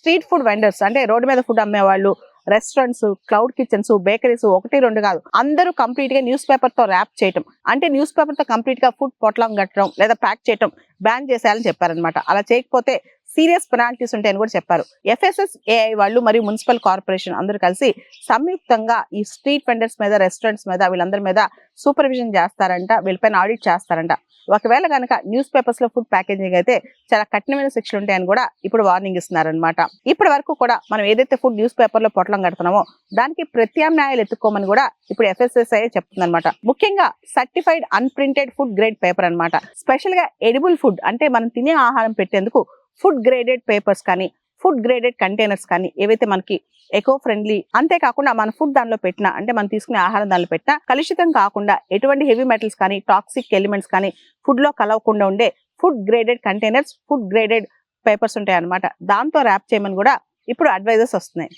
Street food vendors అంటే road మీద food అమ్మేవాళ్ళు, రెస్టారెంట్స్, క్లౌడ్ కిచెన్స్, బేకరీస్ 1, 2 కాదు, అందరూ కంప్లీట్ గా న్యూస్ పేపర్ తో ర్యాప్ చేయటం, అంటే న్యూస్ పేపర్ తో కంప్లీట్ గా ఫుడ్ పొట్లం కట్టడం లేదా ప్యాక్ చేయటం బ్యాన్ చేసేయాలని చెప్పారనమాట. అలా చేయకపోతే సీరియస్ పెనాల్టీస్ ఉంటాయని కూడా చెప్పారు. FSSAI వాళ్ళు మరియు మున్సిపల్ కార్పొరేషన్ అందరూ కలిసి సంయుక్తంగా ఈ స్ట్రీట్ వెండర్స్ మీద, రెస్టారెంట్స్ మీద, వీళ్ళందరి మీద సూపర్విజన్ చేస్తారంట, వీళ్ళపైన ఆడిట్ చేస్తారంట. ఒకవేళ కనుక న్యూస్ పేపర్స్ లో ఫుడ్ ప్యాకేజింగ్ అయితే చాలా కఠినమైన శిక్షలు ఉంటాయని కూడా ఇప్పుడు వార్నింగ్ ఇస్తున్నారనమాట. ఇప్పటి వరకు కూడా మనం ఏదైతే ఫుడ్ న్యూస్ పేపర్ లో పొట్లం కడుతున్నామో దానికి ప్రత్యామ్నాయాలు ఎత్తుకోమని కూడా ఇప్పుడు FSSAI చెప్తుందన్నమాట. ముఖ్యంగా సర్టిఫైడ్ అన్ప్రింటెడ్ ఫుడ్ గ్రేడ్ పేపర్ అన్నమాట. స్పెషల్ గా ఎడిబుల్ ఫుడ్ అంటే మనం తినే ఆహారం పెట్టేందుకు ఫుడ్ గ్రేడెడ్ పేపర్స్ కానీ, ఫుడ్ గ్రేడెడ్ కంటైనర్స్ కానీ ఏవైతే మనకి ఎకో ఫ్రెండ్లీ, అంతేకాకుండా మన ఫుడ్ దానిలో పెట్టినా, అంటే మనం తీసుకునే ఆహారం దానిలో పెట్టినా కలుషితం కాకుండా ఎటువంటి హెవీ మెటల్స్ కానీ, టాక్సిక్ ఎలిమెంట్స్ కానీ ఫుడ్ లో కలవకుండా ఉండే food graded containers, food graded papers ఉంటాయి అన్నమాట. దాంతో ర్యాప్ చేయమని కూడా ఇప్పుడు అడ్వైజర్స్ వస్తున్నాయి.